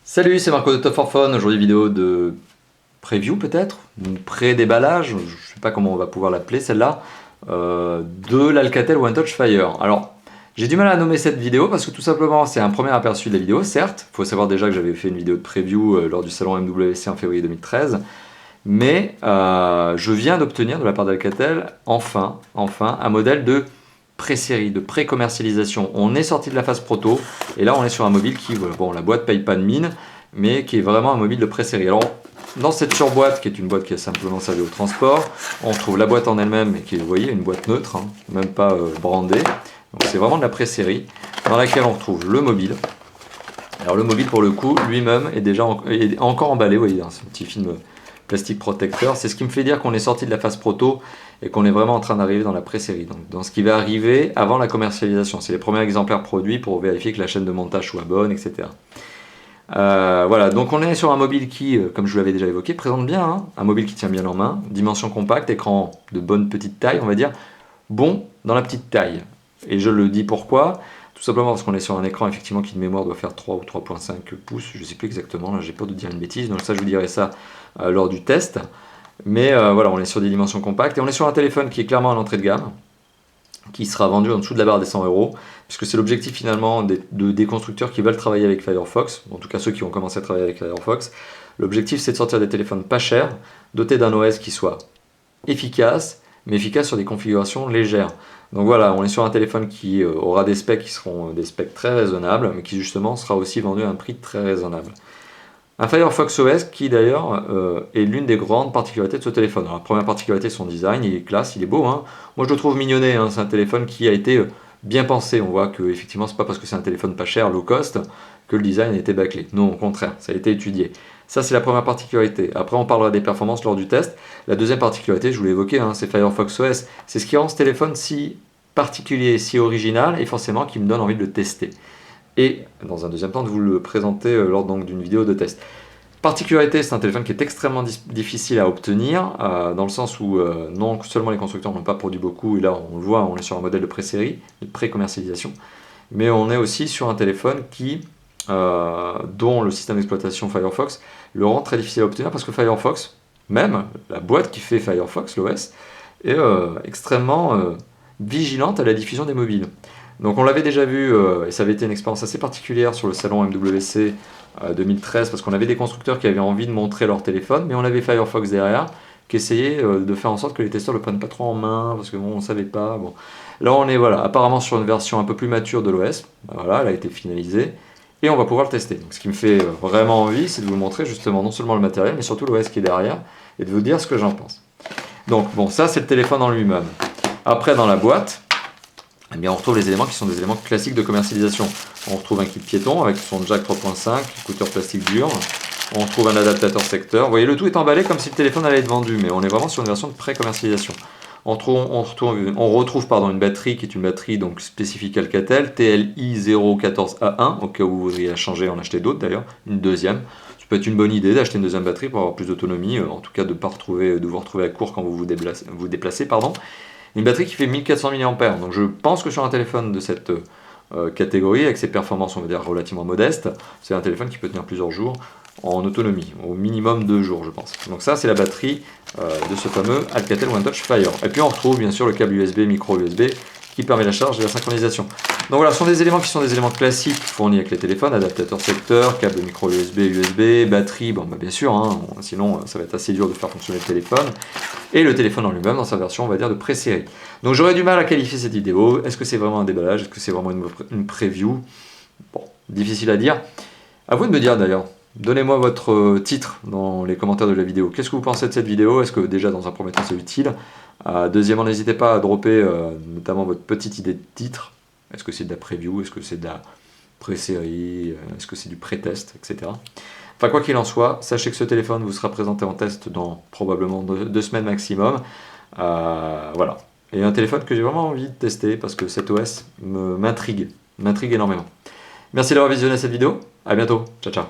Salut, c'est Marco de Top for Phone. Aujourd'hui, vidéo de preview peut-être, ou pré-déballage, je ne sais pas comment on va pouvoir l'appeler celle-là, de l'Alcatel One Touch Fire. Alors, j'ai du mal à nommer cette vidéo parce que tout simplement c'est un premier aperçu de la vidéo, certes. Il faut savoir déjà que j'avais fait une vidéo de preview lors du salon MWC en février 2013. Mais je viens d'obtenir de la part d'Alcatel, enfin, un modèle de pré-série, de pré-commercialisation. On est sorti de la phase proto, et là on est sur un mobile qui, bon, la boîte paye pas de mine, mais qui est vraiment un mobile de pré-série. Alors, dans cette surboîte, qui est une boîte qui est simplement servie au transport, on trouve la boîte en elle-même, qui est, vous voyez, une boîte neutre, hein, même pas brandée. Donc c'est vraiment de la pré-série, dans laquelle on retrouve le mobile. Alors le mobile, pour le coup, lui-même est déjà encore emballé, vous voyez, hein, c'est un petit film plastique protecteur. C'est ce qui me fait dire qu'on est sorti de la phase proto et qu'on est vraiment en train d'arriver dans la pré-série, donc dans ce qui va arriver avant la commercialisation. C'est les premiers exemplaires produits pour vérifier que la chaîne de montage soit bonne, etc. Voilà, donc on est sur un mobile qui, comme je vous l'avais déjà évoqué, présente bien, hein, un mobile qui tient bien en main, dimension compacte, écran de bonne petite taille, on va dire, bon dans la petite taille. Et je le dis pourquoi? Tout simplement parce qu'on est sur un écran effectivement qui de mémoire doit faire 3 ou 3,5 pouces, je ne sais plus exactement, là j'ai peur de dire une bêtise, donc ça je vous dirai ça lors du test. Mais voilà, on est sur des dimensions compactes et on est sur un téléphone qui est clairement à l'entrée de gamme, qui sera vendu en dessous de la barre des 100 €, puisque c'est l'objectif finalement des constructeurs qui veulent travailler avec Firefox, en tout cas ceux qui ont commencé à travailler avec Firefox. L'objectif c'est de sortir des téléphones pas chers, dotés d'un OS qui soit efficace, mais efficace sur des configurations légères. Donc voilà, on est sur un téléphone qui aura des specs qui seront des specs très raisonnables, mais qui justement sera aussi vendu à un prix très raisonnable. Un Firefox OS qui d'ailleurs est l'une des grandes particularités de ce téléphone. Alors, la première particularité, son design, il est classe, il est beau, hein. Moi je le trouve mignonné, hein. C'est un téléphone qui a été bien pensé. On voit que effectivement c'est pas parce que c'est un téléphone pas cher, low cost, que le design a été bâclé. Non, au contraire, ça a été étudié. Ça c'est la première particularité. Après on parlera des performances lors du test. La deuxième particularité, je vous l'ai évoqué, hein, c'est Firefox OS. C'est ce qui rend ce téléphone si particulier, si original, et forcément qui me donne envie de le tester. Et dans un deuxième temps de vous le présenter lors d'une vidéo de test. Particularité, c'est un téléphone qui est extrêmement difficile à obtenir, dans le sens où non seulement les constructeurs n'ont pas produit beaucoup, et là on le voit, on est sur un modèle de pré-série, de pré-commercialisation, mais on est aussi sur un téléphone dont le système d'exploitation Firefox le rend très difficile à obtenir, parce que Firefox, même la boîte qui fait Firefox, l'OS, est extrêmement vigilante à la diffusion des mobiles. Donc on l'avait déjà vu, et ça avait été une expérience assez particulière sur le salon MWC 2013, parce qu'on avait des constructeurs qui avaient envie de montrer leur téléphone, mais on avait Firefox derrière, qui essayait de faire en sorte que les testeurs ne le prennent pas trop en main, parce que bon, on ne savait pas. Bon. Là on est apparemment sur une version un peu plus mature de l'OS, voilà, elle a été finalisée, et on va pouvoir le tester. Donc, ce qui me fait vraiment envie, c'est de vous montrer justement non seulement le matériel, mais surtout l'OS qui est derrière, et de vous dire ce que j'en pense. Donc bon, ça c'est le téléphone en lui-même. Après dans la boîte, eh bien, on retrouve les éléments qui sont des éléments classiques de commercialisation. On retrouve un kit piéton avec son jack 3.5, écouteur plastique dur. On retrouve un adaptateur secteur. Vous voyez, le tout est emballé comme si le téléphone allait être vendu, mais on est vraiment sur une version de pré-commercialisation. On retrouve une batterie qui est une batterie donc spécifique Alcatel, TLI 014A1, au cas où vous voudriez la changer, en acheter d'autres d'ailleurs, une deuxième. Ça peut être une bonne idée d'acheter une deuxième batterie pour avoir plus d'autonomie, en tout cas de vous retrouver à court quand vous vous déplacez. Une batterie qui fait 1400 mAh, donc je pense que sur un téléphone de cette catégorie, avec ses performances on va dire relativement modestes, c'est un téléphone qui peut tenir plusieurs jours en autonomie, au minimum 2 jours je pense. Donc ça c'est la batterie de ce fameux Alcatel One Touch Fire. Et puis on retrouve bien sûr le câble USB, micro USB, qui permet la charge et la synchronisation. Donc voilà, ce sont des éléments qui sont des éléments classiques fournis avec les téléphones, adaptateur secteur, câble micro USB, batterie, bon bah bien sûr, hein, sinon ça va être assez dur de faire fonctionner le téléphone, et le téléphone en lui-même dans sa version on va dire de pré-série. Donc j'aurais du mal à qualifier cette vidéo, est-ce que c'est vraiment un déballage, est-ce que c'est vraiment une preview? Bon, difficile à dire. À vous de me dire d'ailleurs. Donnez-moi votre titre dans les commentaires de la vidéo. Qu'est-ce que vous pensez de cette vidéo? Est-ce que déjà dans un premier temps c'est utile? Deuxièmement, n'hésitez pas à dropper notamment votre petite idée de titre. Est-ce que c'est de la preview? Est-ce que c'est de la pré-série? Est-ce que c'est du pré-test, etc. Enfin, quoi qu'il en soit, sachez que ce téléphone vous sera présenté en test dans probablement 2 semaines maximum. Voilà. Et un téléphone que j'ai vraiment envie de tester parce que cet OS m'intrigue énormément. Merci d'avoir visionné cette vidéo. À bientôt. Ciao, ciao.